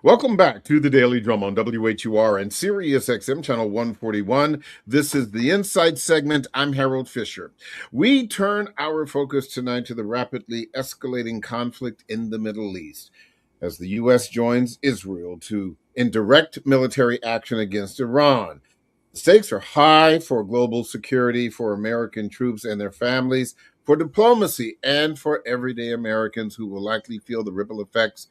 Welcome back to the Daily Drum on WHUR and Sirius XM Channel 141. This is the Insight segment. I'm Harold Fisher. We turn our focus tonight to the rapidly escalating conflict in the Middle East as the U.S. joins Israel in direct military action against Iran. The stakes are high for global security, for American troops and their families, for diplomacy, and for everyday Americans who will likely feel the ripple effects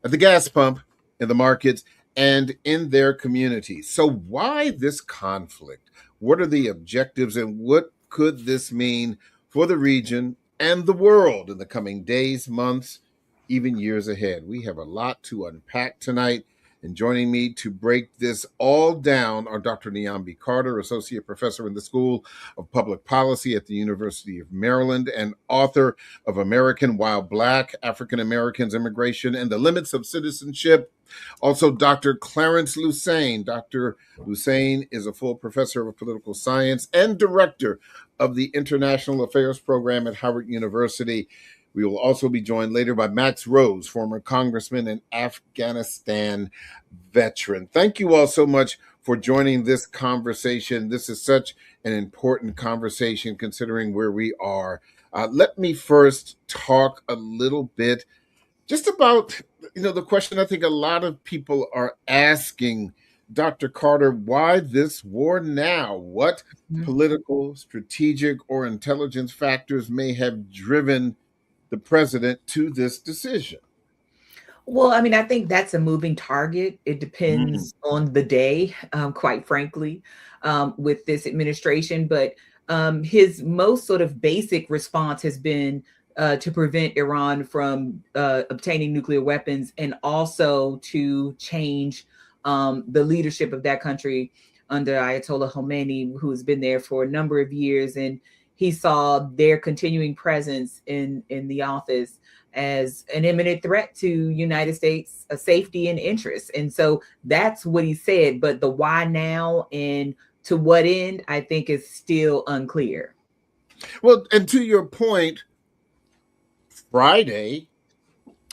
at the gas pump, in the markets, and in their communities. So, why this conflict? What are the objectives, and what could this mean for the region and the world in the coming days, months, even years ahead? We have a lot to unpack tonight. And joining me to break this all down are Dr. Niambi Carter, Associate Professor in the School of Public Policy at the University of Maryland and author of American While Black, African Americans, Immigration, and the Limits of Citizenship. Also, Dr. Clarence Lusane. Dr. Lusane is a full professor of political science and director of the International Affairs Program at Howard University. We will also be joined later by Max Rose, former congressman and Afghanistan veteran. Thank you all so much for joining this conversation. This is such an important conversation considering where we are. Let me first talk a little bit just about, the question I think a lot of people are asking, Dr. Carter, why this war now? What political, strategic, or intelligence factors may have driven the president to this decision? Well, I think that's a moving target. It depends on the day, quite frankly, with this administration. But his most sort of basic response has been to prevent Iran from obtaining nuclear weapons and also to change the leadership of that country under Ayatollah Khomeini, who's been there for a number of years. And he saw their continuing presence in the office as an imminent threat to United States safety and interests. And so that's what he said. But the why now and to what end, I think is still unclear. Well, and to your point, Friday,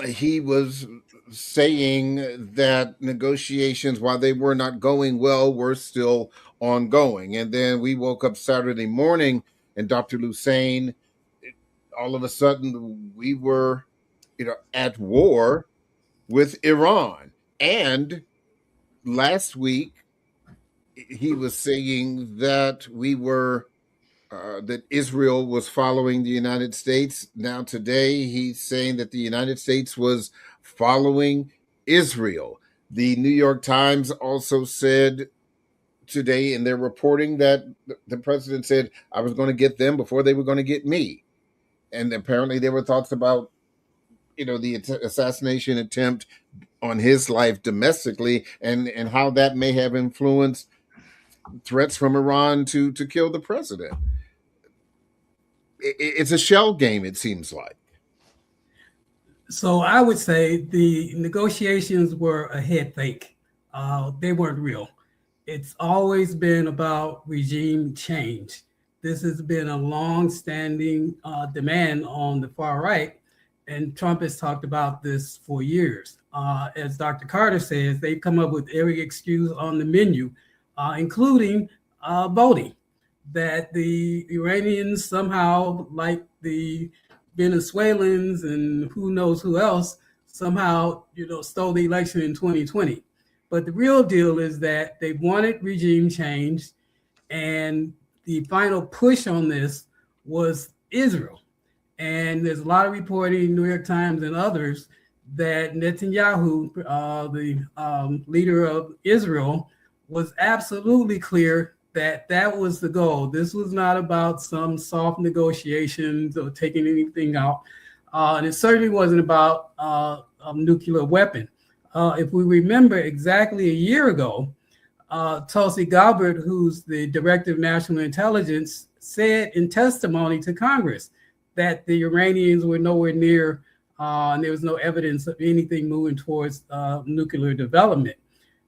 he was saying that negotiations, while they were not going well, were still ongoing. And then we woke up Saturday morning and Dr. Lusane, all of a sudden we were, at war with Iran. And last week he was saying that that Israel was following the United States. Now today he's saying that the United States was following Israel. The New York Times also said today in their reporting that the president said, I was going to get them before they were going to get me. And apparently there were thoughts about, the assassination attempt on his life domestically and how that may have influenced threats from Iran to kill the president. It's a shell game, it seems like. So I would say the negotiations were a head fake. They weren't real. It's always been about regime change. This has been a long-standing demand on the far right, and Trump has talked about this for years. As Dr. Carter says, they've come up with every excuse on the menu, including voting, that the Iranians somehow, like the Venezuelans and who knows who else, somehow, stole the election in 2020. But the real deal is that they wanted regime change, and the final push on this was Israel. And there's a lot of reporting, New York Times and others, that Netanyahu, the leader of Israel, was absolutely clear that was the goal. This was not about some soft negotiations or taking anything out. And it certainly wasn't about a nuclear weapon. If we remember exactly a year ago, Tulsi Gabbard, who's the Director of National Intelligence, said in testimony to Congress that the Iranians were nowhere near, and there was no evidence of anything moving towards nuclear development.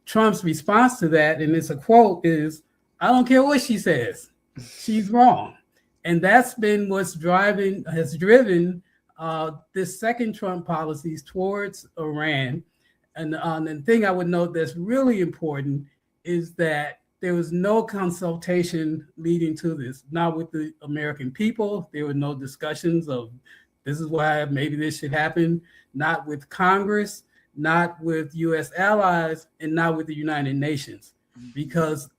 Trump's response to that, and it's a quote, is, I don't care what she says, she's wrong. And that's been what's has driven this second Trump policies towards Iran. And the thing I would note that's really important is that there was no consultation leading to this, not with the American people. There were no discussions of this is why maybe this should happen, not with Congress, not with US allies, and not with the United Nations, because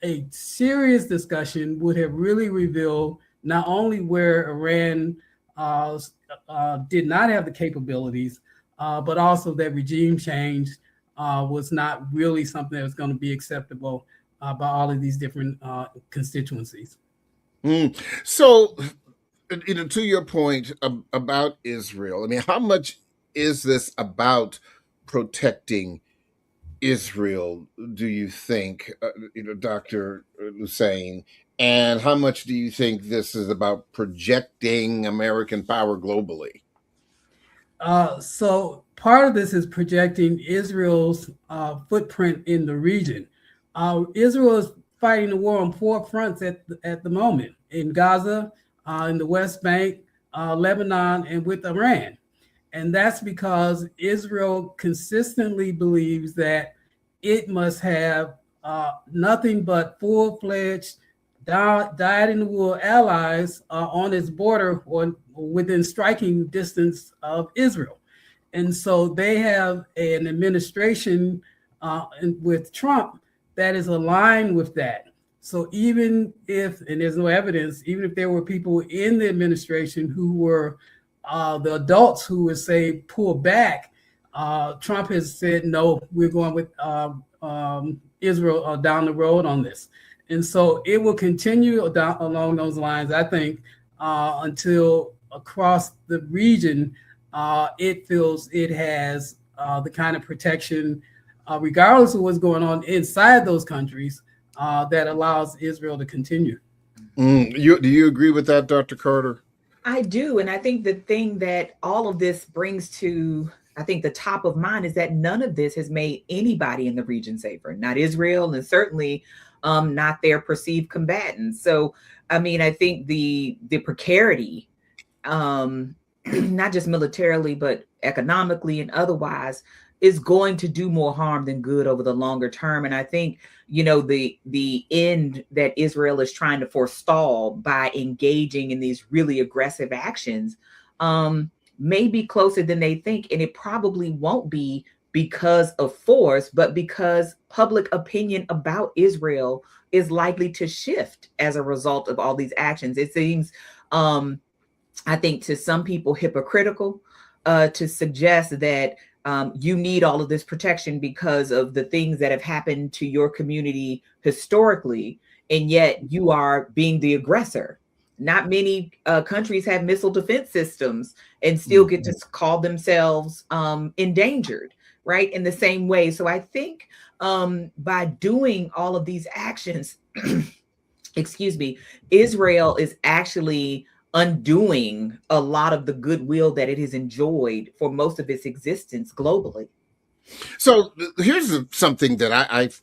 a serious discussion would have really revealed not only where Iran did not have the capabilities, but also that regime change was not really something that was going to be acceptable by all of these different constituencies. So, to your point about Israel, I mean, how much is this about protecting Israel, do you think, Dr. Hussein? And how much do you think this is about projecting American power globally? So part of this is projecting Israel's footprint in the region. Israel is fighting the war on 4 fronts at the moment: in Gaza, in the West Bank, Lebanon, and with Iran. And that's because Israel consistently believes that it must have nothing but full-fledged, dyed-in-the-wool allies on its border or within striking distance of Israel. And so they have an administration with Trump that is aligned with that. So even if, and there's no evidence, even if there were people in the administration who were the adults who would say pull back, Trump has said, no, we're going with Israel down the road on this. And so it will continue along those lines, I think, until across the region, it feels it has the kind of protection, regardless of what's going on inside those countries, that allows Israel to continue. Do you agree with that, Dr. Carter? I do. And I think the thing that all of this brings to, I think, the top of mind is that none of this has made anybody in the region safer, not Israel, and certainly not their perceived combatants. So, I mean, I think the precarity, not just militarily, but economically and otherwise, is going to do more harm than good over the longer term. And I think, the end that Israel is trying to forestall by engaging in these really aggressive actions may be closer than they think. And it probably won't be because of force, but because public opinion about Israel is likely to shift as a result of all these actions. It seems, I think, to some people hypocritical to suggest that you need all of this protection because of the things that have happened to your community historically, and yet you are being the aggressor. Not many countries have missile defense systems and still get to call themselves endangered, right? In the same way. So I think by doing all of these actions, excuse me, Israel is actually undoing a lot of the goodwill that it has enjoyed for most of its existence globally. So here's something that I've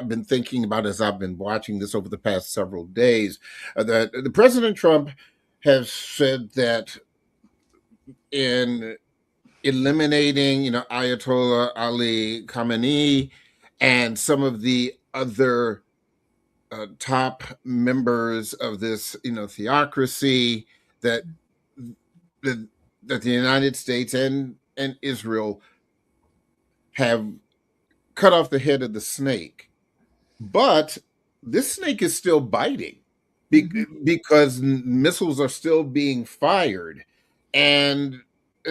been thinking about as I've been watching this over the past several days. That the President Trump has said that in eliminating, Ayatollah Ali Khamenei and some of the other top members of this, theocracy, that the United States and Israel have cut off the head of the snake. But this snake is still biting because missiles are still being fired. And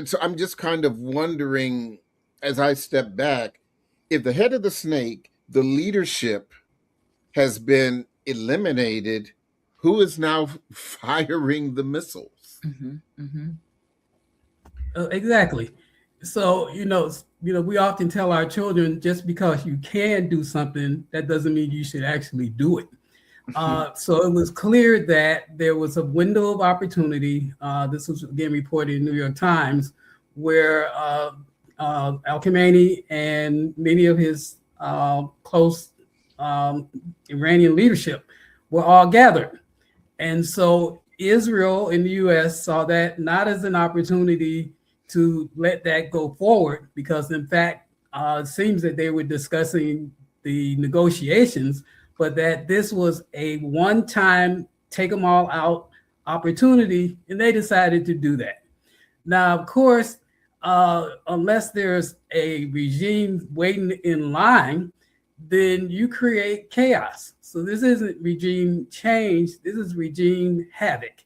so I'm just kind of wondering, as I step back, if the head of the snake, the leadership, has been eliminated, who is now firing the missiles? Exactly. So, we often tell our children, just because you can do something, that doesn't mean you should actually do it. So it was clear that there was a window of opportunity. This was again reported in the New York Times, where Al Khamenei and many of his close Iranian leadership were all gathered. And so Israel and the US saw that not as an opportunity to let that go forward because, in fact, it seems that they were discussing the negotiations, but that this was a one-time take them all out opportunity, and they decided to do that. Now, of course, unless there's a regime waiting in line, then you create chaos. So this isn't regime change, this is regime havoc.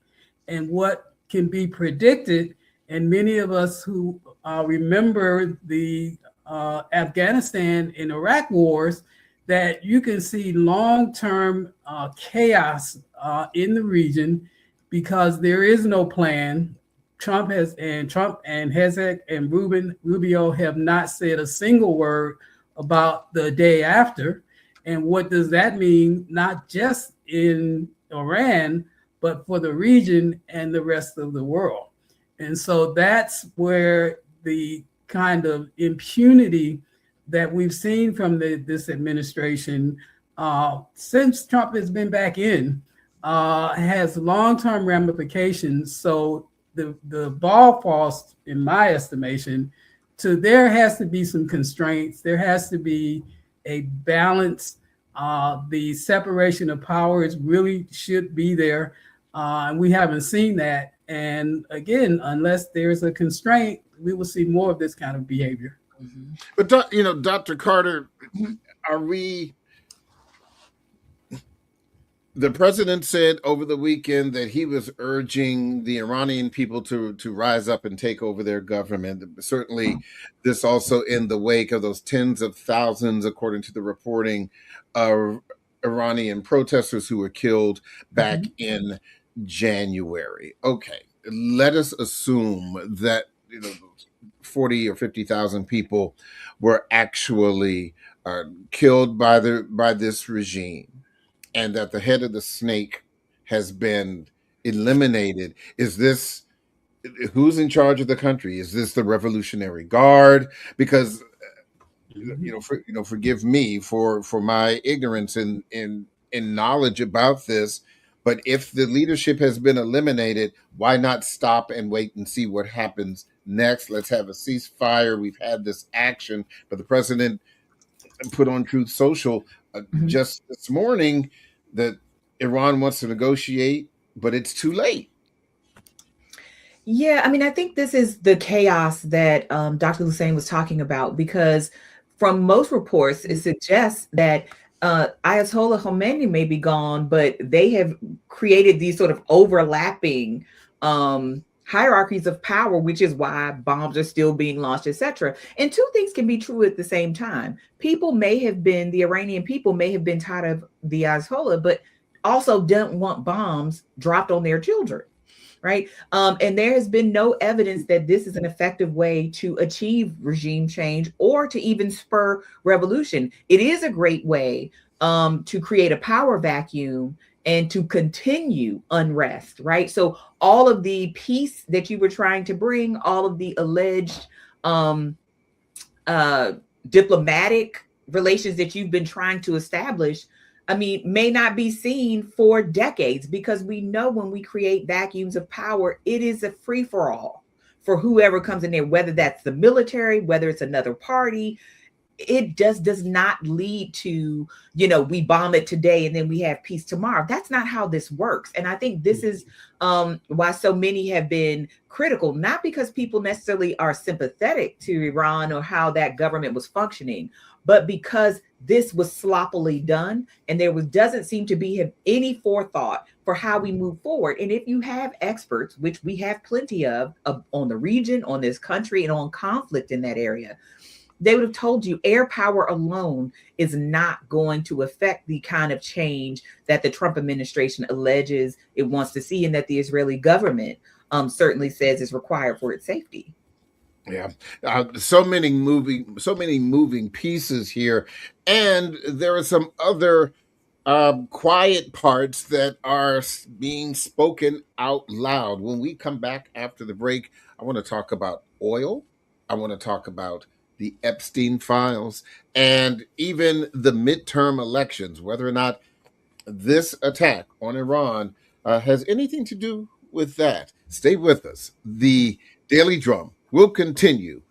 And what can be predicted, and many of us who remember the Afghanistan and Iraq wars, that you can see long-term chaos in the region because there is no plan. Trump and Hezek and Rubio have not said a single word about the day after. And what does that mean? Not just in Iran, but for the region and the rest of the world. And so that's where the kind of impunity that we've seen from this administration since Trump has been back in has long-term ramifications. So the ball falls, in my estimation, to there has to be some constraints. There has to be a balance. The separation of powers really should be there. And we haven't seen that. And again, unless there's a constraint, we will see more of this kind of behavior. Mm-hmm. But, Dr. Carter, are we... The president said over the weekend that he was urging the Iranian people to rise up and take over their government. Certainly, this also in the wake of those tens of thousands, according to the reporting, of Iranian protesters who were killed back in January. Okay, let us assume that 40 or 50,000 people were actually killed by this regime, and that the head of the snake has been eliminated. Is this, who's in charge of the country? Is this the Revolutionary Guard? Because forgive me for my ignorance in knowledge about this, but if the leadership has been eliminated, why not stop and wait and see what happens next? Let's have a ceasefire. We've had this action, but the president put on Truth Social just this morning that Iran wants to negotiate, but it's too late. Yeah, I mean, I think this is the chaos that Dr. Hussein was talking about, because from most reports, it suggests that Ayatollah Khomeini may be gone, but they have created these sort of overlapping hierarchies of power, which is why bombs are still being launched, etc. And two things can be true at the same time. The Iranian people may have been tired of the Ayatollah, but also don't want bombs dropped on their children, right? And there has been no evidence that this is an effective way to achieve regime change or to even spur revolution. It is a great way to create a power vacuum and to continue unrest, right? So all of the peace that you were trying to bring, all of the alleged diplomatic relations that you've been trying to establish, I mean, may not be seen for decades, because we know when we create vacuums of power, it is a free-for-all for whoever comes in there, whether that's the military, whether it's another party. It just does not lead to, we bomb it today and then we have peace tomorrow. That's not how this works. And I think this is why so many have been critical, not because people necessarily are sympathetic to Iran or how that government was functioning, but because this was sloppily done and there doesn't seem to be any forethought for how we move forward. And if you have experts, which we have plenty of on the region, on this country, and on conflict in that area, they would have told you air power alone is not going to affect the kind of change that the Trump administration alleges it wants to see, and that the Israeli government certainly says is required for its safety. Yeah, so many moving pieces here, and there are some other quiet parts that are being spoken out loud. When we come back after the break, I want to talk about oil. I want to talk about the Epstein files, and even the midterm elections, whether or not this attack on Iran has anything to do with that. Stay with us. The Daily Drum will continue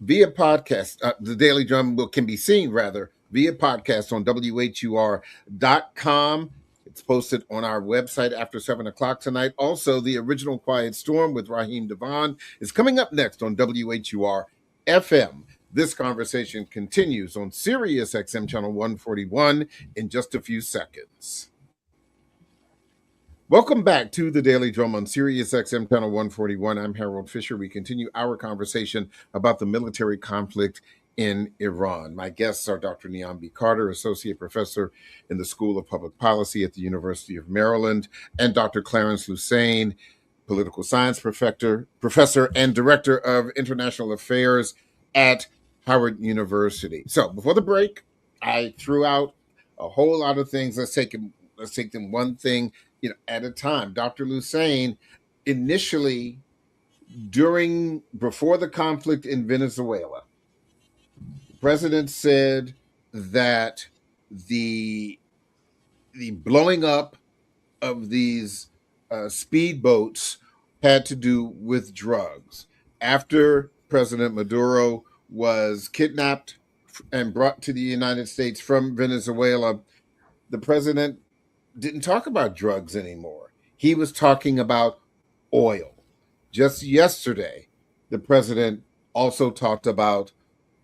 via podcast. The Daily Drum can be seen rather via podcast on WHUR.com. It's posted on our website after 7 o'clock tonight. Also, the original Quiet Storm with Raheem Devon is coming up next on WHUR-FM. This conversation continues on Sirius XM channel 141 in just a few seconds. Welcome back to the Daily Drum on Sirius XM channel 141. I'm Harold Fisher. We continue our conversation about the military conflict in Iran. My guests are Dr. Niambi Carter, Associate Professor in the School of Public Policy at the University of Maryland, and Dr. Clarence Lusane, Political Science Professor and Director of International Affairs at Howard University. So before the break, I threw out a whole lot of things. Let's take them one thing at a time. Dr. Lusane, initially, before the conflict in Venezuela, the president said that the blowing up of these speedboats had to do with drugs. After President Maduro was kidnapped and brought to the United States from Venezuela, the president didn't talk about drugs anymore. He was talking about oil. Just yesterday, the president also talked about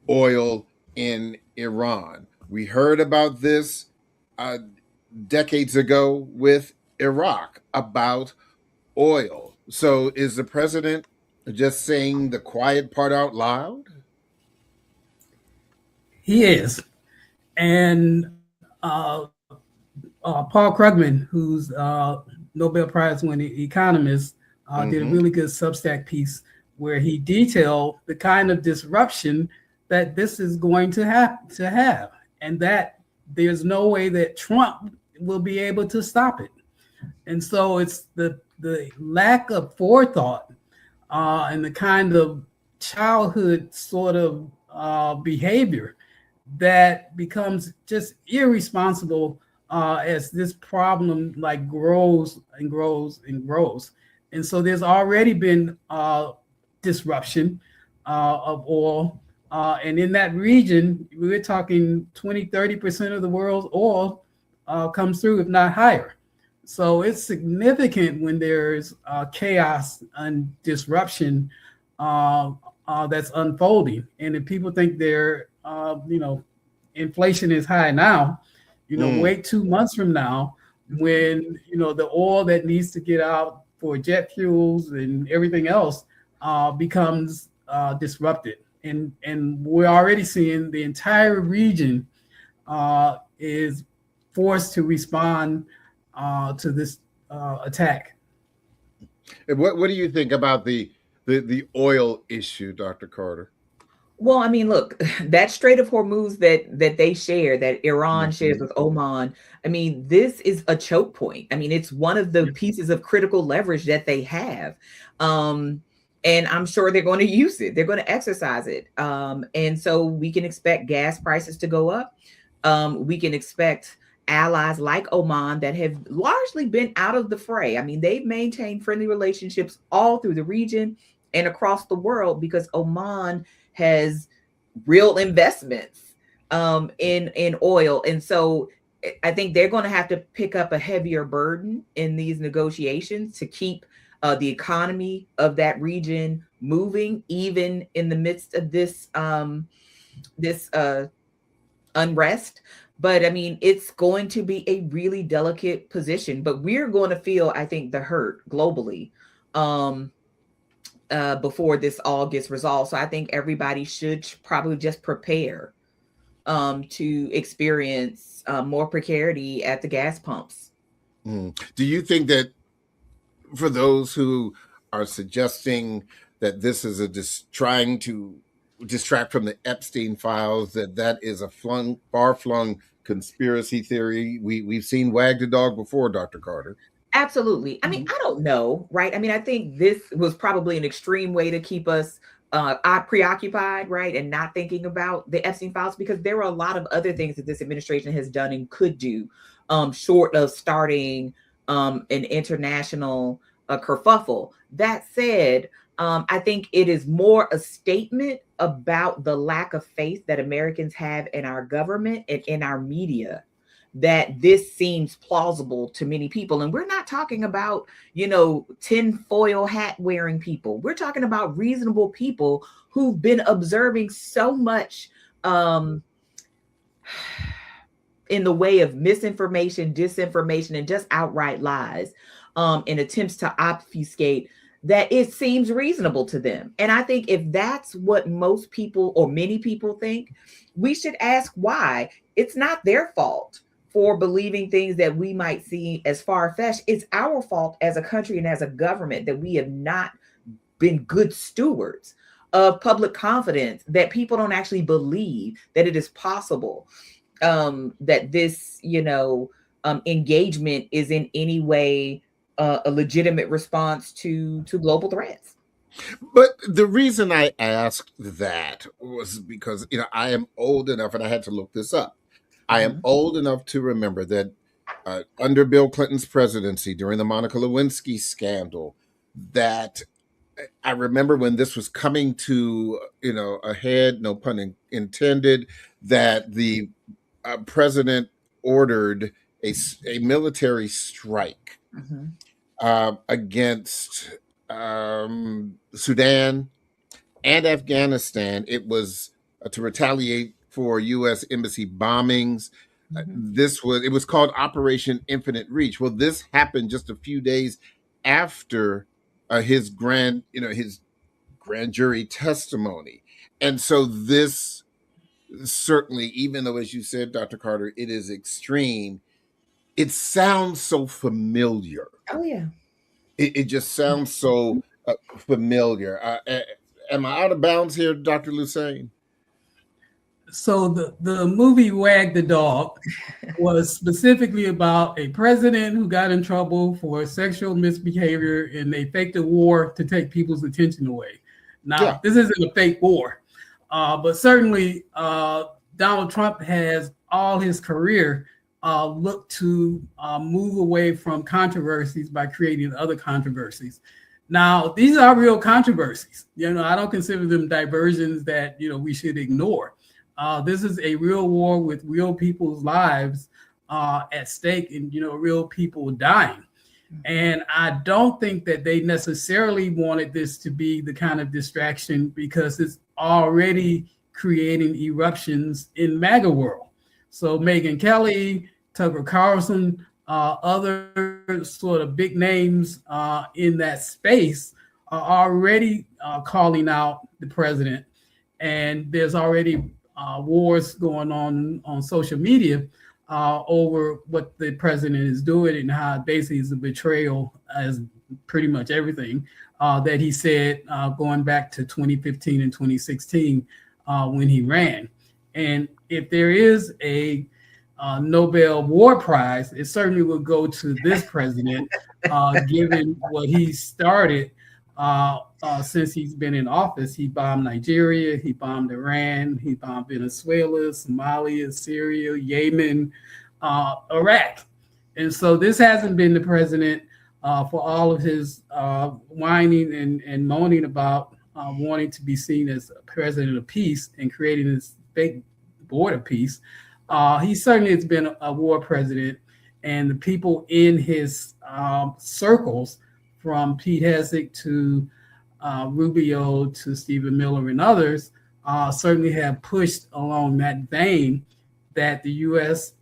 oil in Iran. We heard about this decades ago with Iraq about oil. So is the president just saying the quiet part out loud? He is. And Paul Krugman, who's Nobel Prize winning economist, did a really good Substack piece where he detailed the kind of disruption that this is going to have, and that there's no way that Trump will be able to stop it. And so it's the lack of forethought and the kind of childhood sort of behavior that becomes just irresponsible as this problem grows and grows and grows. And so there's already been disruption of oil. And in that region, we're talking 20-30% of the world's oil comes through, if not higher. So it's significant when there's chaos and disruption that's unfolding. And if people think inflation is high now, wait 2 months from now when, the oil that needs to get out for jet fuels and everything else becomes disrupted. And we're already seeing the entire region is forced to respond to this attack. And what do you think about the oil issue, Dr. Carter? Well, I mean, look, that Strait of Hormuz that they share, that Iran shares with Oman, I mean, this is a choke point. I mean, it's one of the pieces of critical leverage that they have. And I'm sure they're going to use it. They're going to exercise it. And so we can expect gas prices to go up. We can expect allies like Oman that have largely been out of the fray. I mean, they've maintained friendly relationships all through the region and across the world because Oman has real investments in oil. And so I think they're going to have to pick up a heavier burden in these negotiations to keep the economy of that region moving, even in the midst of this unrest. But I mean, it's going to be a really delicate position, but we're going to feel, I think, the hurt globally before this all gets resolved. So I think everybody should probably just prepare to experience more precarity at the gas pumps. Do you think that for those who are suggesting that this is trying to distract from the Epstein files, that is a far-flung conspiracy theory? We've seen wag the dog before, Dr. Carter. Absolutely. I mean, I don't know, right? I mean, I think this was probably an extreme way to keep us preoccupied, right? And not thinking about the Epstein files, because there were a lot of other things that this administration has done and could do, short of starting an international kerfuffle. That said, I think it is more a statement about the lack of faith that Americans have in our government and in our media, that this seems plausible to many people. And we're not talking about, tinfoil hat wearing people. We're talking about reasonable people who've been observing so much in the way of misinformation, disinformation, and just outright lies in attempts to obfuscate, that it seems reasonable to them. And I think if that's what most people or many people think, we should ask why. It's not their fault for believing things that we might see as far-fetched. It's our fault as a country and as a government that we have not been good stewards of public confidence, that people don't actually believe that it is possible that this, engagement is in any way a legitimate response to global threats. But the reason I asked that was because, I am old enough, and I had to look this up. I am old enough to remember that under Bill Clinton's presidency, during the Monica Lewinsky scandal, that I remember when this was coming to, a head, no pun intended, that the president ordered a military strike against Sudan and Afghanistan. It was to retaliate for U.S. embassy bombings. It was called Operation Infinite Reach. Well, this happened just a few days after his grand jury testimony. And so this certainly, even though, as you said, Dr. Carter, it is extreme, it sounds so familiar. Oh, yeah. It just sounds so familiar. Am I out of bounds here, Dr. Lucene? So the movie Wag the Dog was specifically about a president who got in trouble for sexual misbehavior, and they faked a war to take people's attention away. Now, This isn't a fake war, but certainly Donald Trump has all his career looked to move away from controversies by creating other controversies. Now, these are real controversies. I don't consider them diversions that, we should ignore. This is a real war with real people's lives at stake and, real people dying. And I don't think that they necessarily wanted this to be the kind of distraction, because it's already creating eruptions in MAGA world. So Megyn Kelly, Tucker Carlson, other sort of big names in that space are already calling out the president. And there's already wars going on social media over what the president is doing, and how it basically is a betrayal, as pretty much everything that he said going back to 2015 and 2016 when he ran. And if there is a Nobel War Prize, it certainly would go to this president, given what he started since he's been in office. He bombed Nigeria, he bombed Iran, he bombed Venezuela, Somalia, Syria, Yemen, Iraq. And so this hasn't been the president for all of his whining and moaning about wanting to be seen as a president of peace and creating this fake border peace. He certainly has been a war president, and the people in his circles, from Pete Hegseth to Rubio to Stephen Miller and others, certainly have pushed along that vein that the U.S.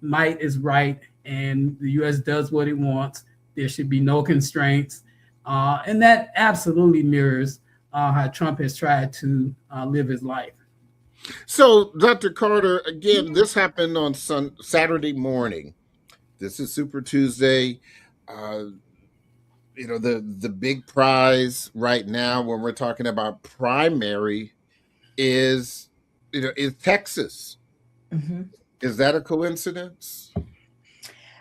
Might is right, and the U.S. does what it wants. There should be no constraints. And that absolutely mirrors how Trump has tried to live his life. So, Dr. Carter, again, this happened on Saturday morning. This is Super Tuesday. The big prize right now when we're talking about primary is Texas. Is that a coincidence?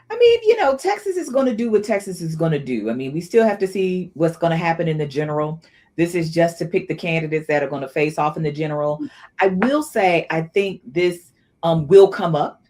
I mean, Texas is going to do what Texas is going to do. I mean, we still have to see what's going to happen in the general. This is just to pick the candidates that are going to face off in the general. I will say, I think this will come up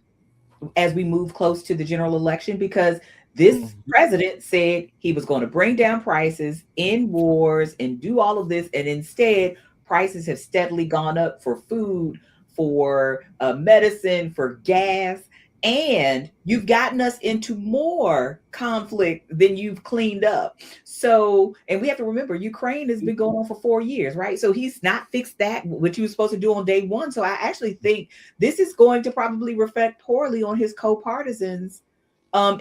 as we move close to the general election, because This president said he was going to bring down prices, end wars, and do all of this. And instead, prices have steadily gone up for food, for medicine, for gas. And you've gotten us into more conflict than you've cleaned up. So, and we have to remember, Ukraine has been going on for 4 years, right? So he's not fixed that, which he was supposed to do on day one. So I actually think this is going to probably reflect poorly on his co-partisans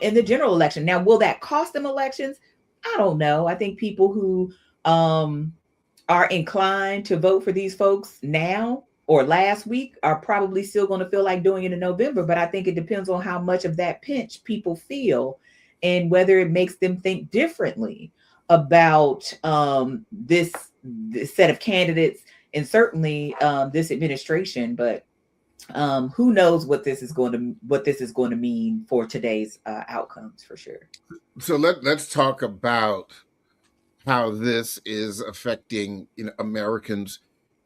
in the general election. Now, will that cost them elections? I don't know. I think people who are inclined to vote for these folks now or last week are probably still going to feel like doing it in November. But I think it depends on how much of that pinch people feel and whether it makes them think differently about this set of candidates and certainly this administration. But who knows what this is going to mean for today's outcomes for sure. So let's talk about how this is affecting Americans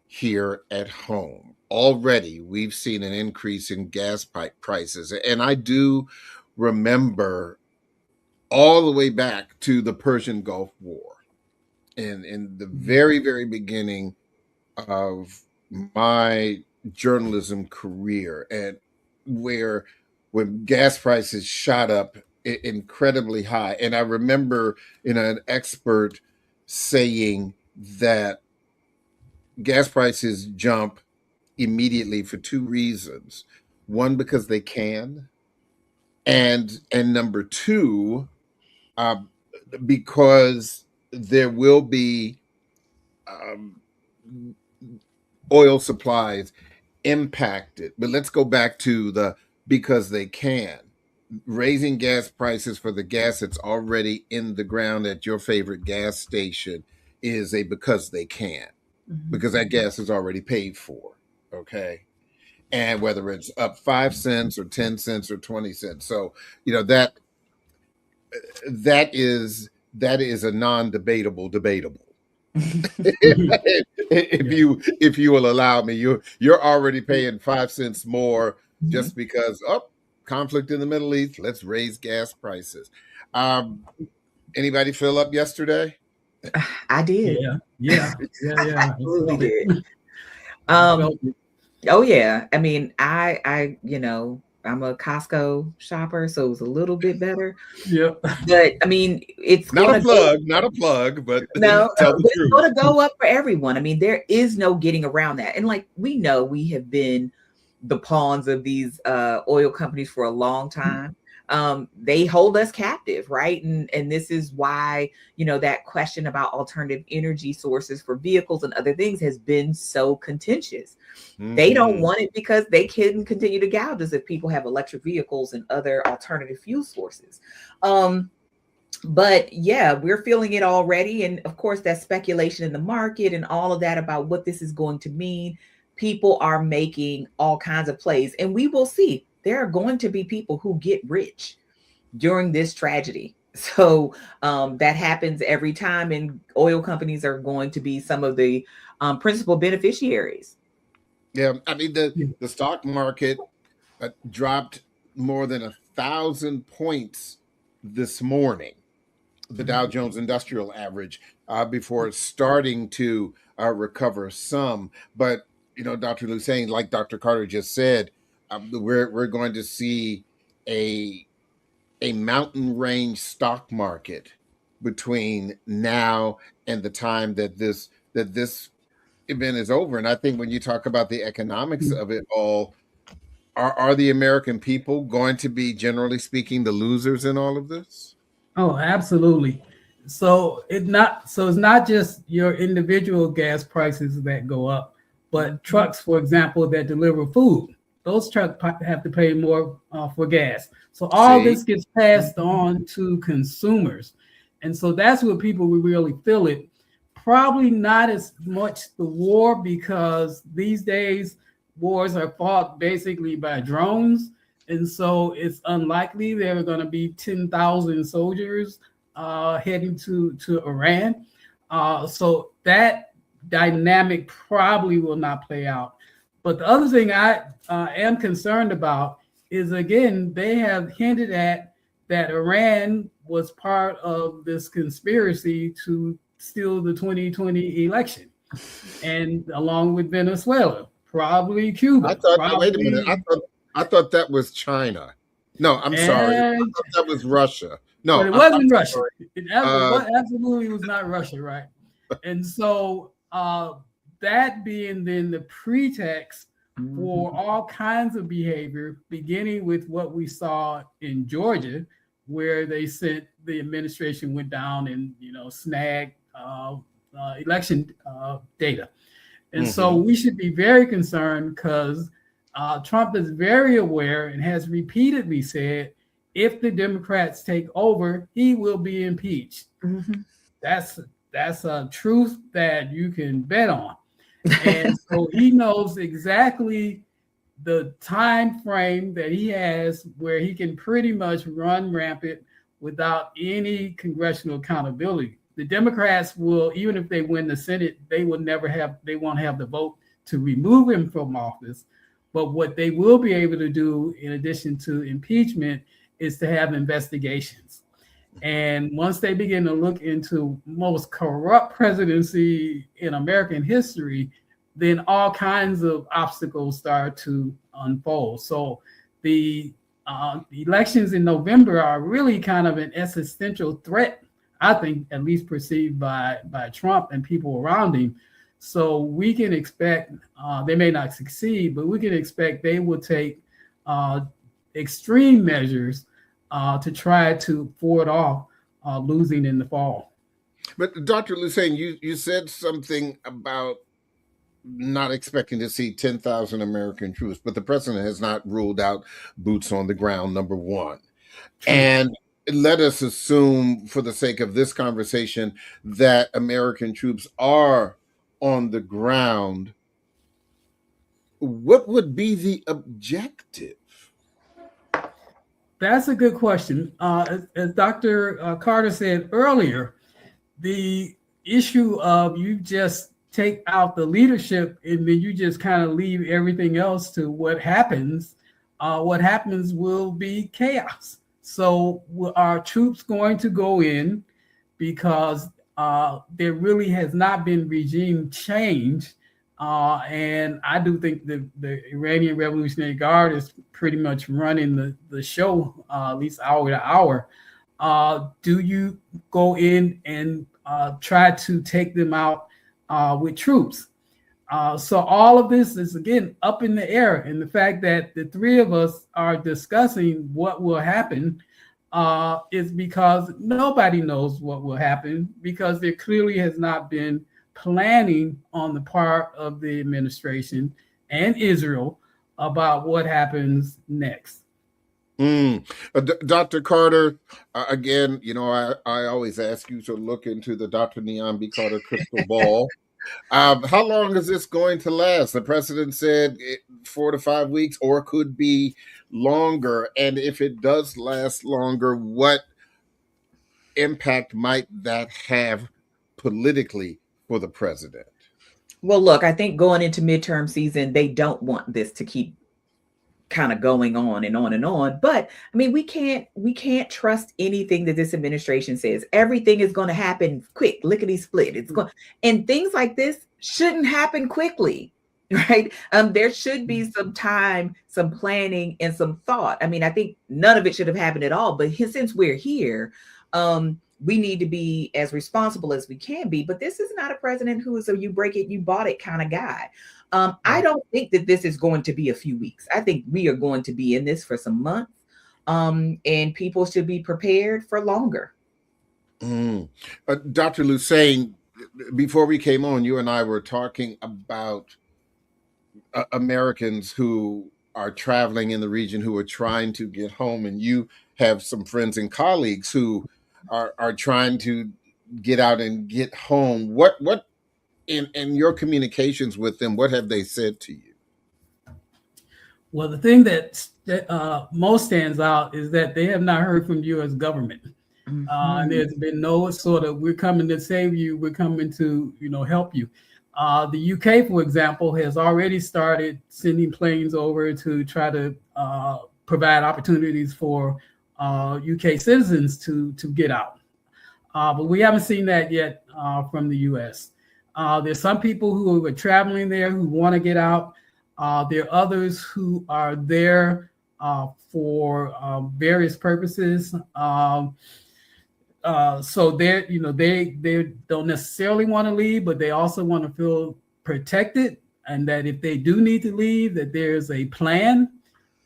here at home. Already, we've seen an increase in gas prices, and I do remember all the way back to the Persian Gulf War, and in the very, very beginning of my journalism career, and when gas prices shot up incredibly high. And I remember an expert saying that gas prices jump immediately for two reasons. One, because they can, and number two, because there will be oil supplies impacted. But let's go back to the because they can. Raising gas prices for the gas that's already in the ground at your favorite gas station is a because they can, because that gas is already paid for. Okay. And whether it's up 5 cents or 10 cents or 20 cents. So, that is a non-debatable debatable. if you will allow me, you're already paying 5 cents more just because conflict in the Middle East. Let's raise gas prices. Anybody fill up yesterday? I did. Yeah. I really did. Oh yeah. I mean, I I'm a Costco shopper, so it was a little bit better. Yeah. But I mean, it's not a plug, but no, it's going to go up for everyone. I mean, there is no getting around that. And like we know, we have been the pawns of these oil companies for a long time. They hold us captive, right? And this is why, that question about alternative energy sources for vehicles and other things has been so contentious. They don't want it because they can continue to gouge us if people have electric vehicles and other alternative fuel sources. But yeah, we're feeling it already. And of course, that speculation in the market and all of that about what this is going to mean, people are making all kinds of plays, and we will see. There are going to be people who get rich during this tragedy. So that happens every time, and oil companies are going to be some of the principal beneficiaries. Yeah, I mean, the stock market dropped more than 1,000 points this morning, the Dow Jones Industrial Average, before starting to recover some. But, Dr. Lou saying, like Dr. Carter just said, we're going to see a mountain range stock market between now and the time that this event is over. And I think when you talk about the economics of it all, are the American people going to be, generally speaking, the losers in all of this? Oh, absolutely. So it's not just your individual gas prices that go up, but trucks, for example, that deliver food. Those trucks have to pay more for gas. So all this gets passed on to consumers. And so that's where people will really feel it. Probably not as much the war, because these days wars are fought basically by drones. And so it's unlikely there are going to be 10,000 soldiers heading to Iran. So that dynamic probably will not play out. But the other thing I am concerned about is, again, they have hinted at that Iran was part of this conspiracy to steal the 2020 election, and along with Venezuela, probably Cuba. I thought. Probably, Wait a minute. I thought that was China. No, I'm sorry. I and, thought that was Russia. No, but it wasn't I'm Russia. sorry. It absolutely was not Russia, right? And so that being then the pretext for all kinds of behavior, beginning with what we saw in Georgia, where they sent the administration went down and snagged election data. And so we should be very concerned because Trump is very aware and has repeatedly said, if the Democrats take over, he will be impeached. That's a truth that you can bet on. And so he knows exactly the time frame that he has where he can pretty much run rampant without any congressional accountability. The Democrats will, even if they win the Senate, they won't have the vote to remove him from office. But what they will be able to do, in addition to impeachment, is to have investigations. And once they begin to look into most corrupt presidency in American history, then all kinds of obstacles start to unfold. So the elections in November are really kind of an existential threat, I think, at least perceived by Trump and people around him. So we can expect, they may not succeed, but we can expect they will take extreme measures to try to ward off losing in the fall. But Dr. Lucene, you said something about not expecting to see 10,000 American troops, but the president has not ruled out boots on the ground, number one. True. And let us assume, for the sake of this conversation, that American troops are on the ground. What would be the objective? That's a good question. As Dr. Carter said earlier, the issue of you just take out the leadership and then you just kind of leave everything else to what happens will be chaos. So are troops going to go in because there really has not been regime change? And I do think the Iranian Revolutionary Guard is pretty much running the show, at least hour to hour. Do you go in and try to take them out with troops? So all of this is, again, up in the air. And the fact that the three of us are discussing what will happen is because nobody knows what will happen, because there clearly has not been planning on the part of the administration and Israel about what happens next. Dr. Carter, again, I always ask you to look into the Dr. Neon B. Carter crystal ball. How long is this going to last? The president said 4 to 5 weeks, or could be longer. And if it does last longer, what impact might that have politically for the president? Well, look, I think going into midterm season, they don't want this to keep kind of going on and on and on. But I mean, we can't trust anything that this administration says. Everything is going to happen quick, lickety split. It's going, and things like this shouldn't happen quickly, right? There should be some time, some planning, and some thought. I mean, I think none of it should have happened at all. But since we're here, we need to be as responsible as we can be. But this is not a president who is a you break it, you bought it kind of guy. I don't think that this is going to be a few weeks. I think we are going to be in this for some months, and people should be prepared for longer. Dr. Lucene, before we came on, you and I were talking about Americans who are traveling in the region, who are trying to get home, and you have some friends and colleagues who are trying to get out and get home. What in your communications with them, what have they said to you? Well, the thing that most stands out is that they have not heard from the U.S. government. And there's been no sort of, we're coming to save you, we're coming to, help you. The UK, for example, has already started sending planes over to try to provide opportunities for UK citizens to get out. But we haven't seen that yet from the US. There's some people who are traveling there who want to get out. There are others who are there for various purposes. So they don't necessarily want to leave, but they also want to feel protected, and that if they do need to leave, that there's a plan,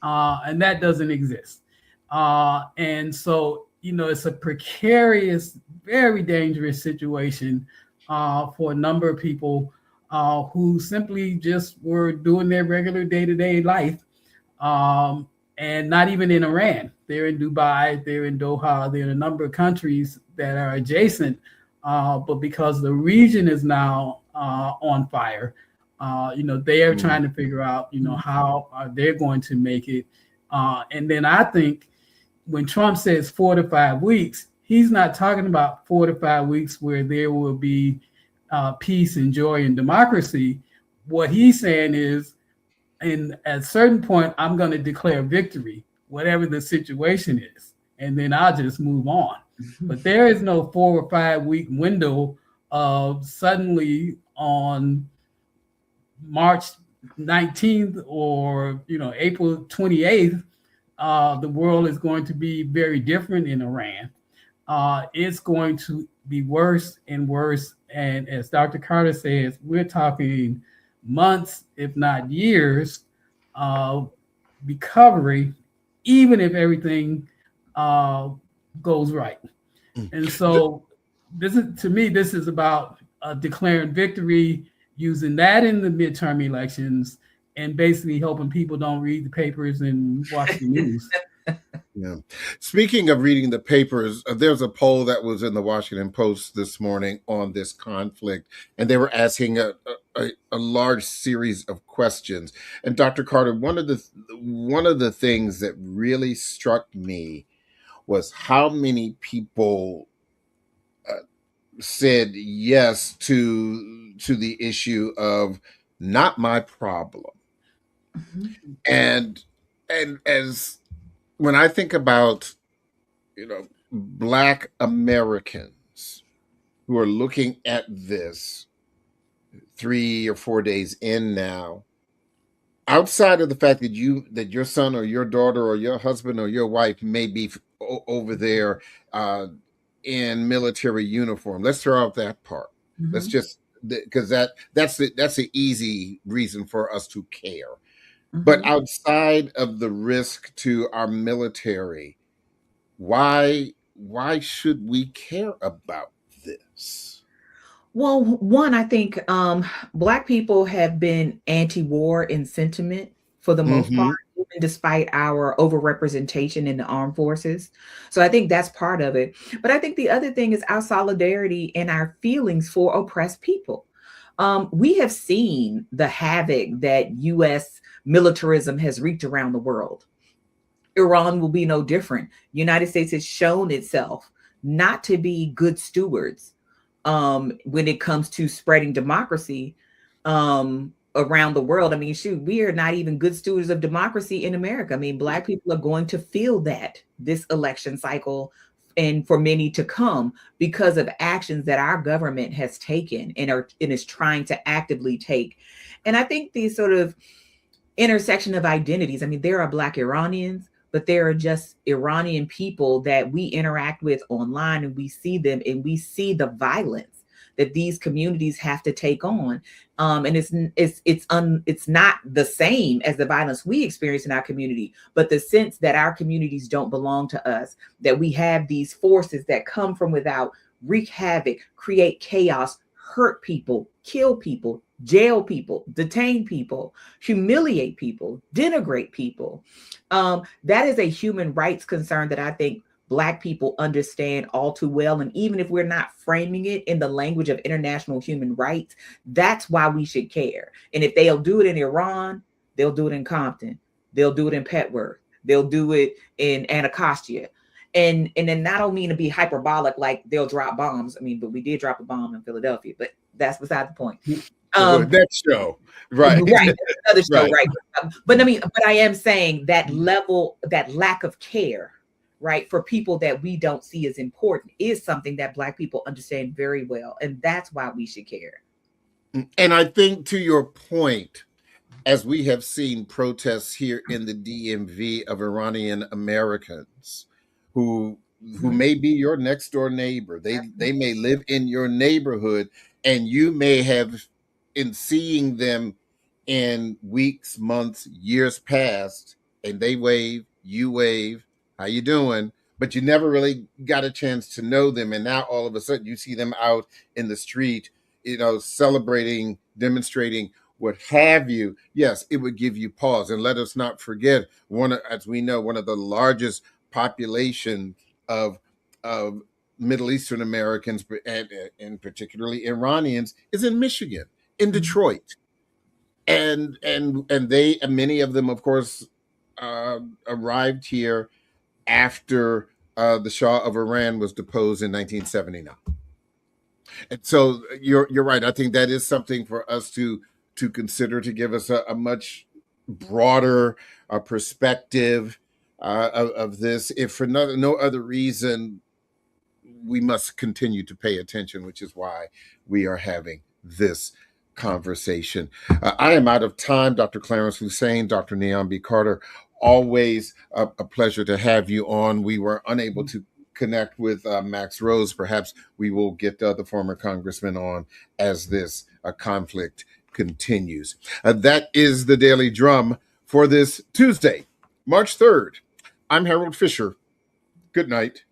and that doesn't exist. And so, it's a precarious, very dangerous situation for a number of people who simply just were doing their regular day-to-day life, and not even in Iran. They're in Dubai, they're in Doha, they're in a number of countries that are adjacent, but because the region is now on fire, they are trying to figure out, how they're going to make it. And then I think when Trump says 4 to 5 weeks, he's not talking about 4 to 5 weeks where there will be peace and joy and democracy. What he's saying is, and at a certain point, I'm going to declare victory, whatever the situation is, and then I'll just move on. But there is no 4 or 5 week window of suddenly on March 19th or April 28th, the world is going to be very different in Iran. It's going to be worse and worse. And as Dr. Carter says, we're talking months, if not years, of recovery, even if everything goes right. And so this is about declaring victory, using that in the midterm elections, and basically helping people don't read the papers and watch the news. Yeah. Speaking of reading the papers, there's a poll that was in the Washington Post this morning on this conflict, and they were asking a large series of questions. And Dr. Carter, one of the things that really struck me was how many people said yes to the issue of not my problem. Mm-hmm. And as when I think about, Black Americans who are looking at this 3 or 4 days in now, outside of the fact that your son or your daughter or your husband or your wife may be over there in military uniform, let's throw out that part. Mm-hmm. Let's just, because that's the easy reason for us to care. Mm-hmm. But outside of the risk to our military, why should we care about this? Well, one, I think Black people have been anti-war in sentiment for the most part, even despite our overrepresentation in the armed forces. So I think that's part of it. But I think the other thing is our solidarity and our feelings for oppressed people. We have seen the havoc that U.S. militarism has wreaked around the world. Iran will be no different. The United States has shown itself not to be good stewards when it comes to spreading democracy around the world. I mean, shoot, we are not even good stewards of democracy in America. I mean, Black people are going to feel that this election cycle and for many to come because of actions that our government has taken and is trying to actively take. And I think the sort of intersection of identities, I mean, there are Black Iranians, but there are just Iranian people that we interact with online, and we see them and we see the violence that these communities have to take on. And it's not the same as the violence we experience in our community, but the sense that our communities don't belong to us, that we have these forces that come from without, wreak havoc, create chaos, hurt people, kill people, jail people, detain people, humiliate people, denigrate people. That is a human rights concern that I think Black people understand all too well. And even if we're not framing it in the language of international human rights, that's why we should care. And if they'll do it in Iran, they'll do it in Compton. They'll do it in Petworth. They'll do it in Anacostia. And then I don't mean to be hyperbolic, like they'll drop bombs. I mean, but we did drop a bomb in Philadelphia, but that's beside the point. That show, right? Right, another show, right? But I mean, but I am saying that level, that lack of care right, for people that we don't see as important is something that Black people understand very well. And that's why we should care. And I think, to your point, as we have seen protests here in the DMV of Iranian Americans who may be your next door neighbor. They may live in your neighborhood, and you may have, in seeing them in weeks, months, years past, and they wave, you wave, how you doing? But you never really got a chance to know them, and now all of a sudden you see them out in the street, celebrating, demonstrating, what have you. Yes, it would give you pause. And let us not forget, as we know, one of the largest population of Middle Eastern Americans, and particularly Iranians, is in Michigan, in Detroit. And many of them, of course, arrived here after the Shah of Iran was deposed in 1979. And so you're right. I think that is something for us to consider, to give us a much broader perspective of this. If for no other reason, we must continue to pay attention, which is why we are having this conversation. I am out of time. Dr. Clarence Hussein, Dr. Neon B. Carter, always a pleasure to have you on. We were unable to connect with Max Rose. Perhaps we will get the former congressman on as this conflict continues. That is the Daily Drum for this Tuesday, March 3rd. I'm Harold Fisher. Good night.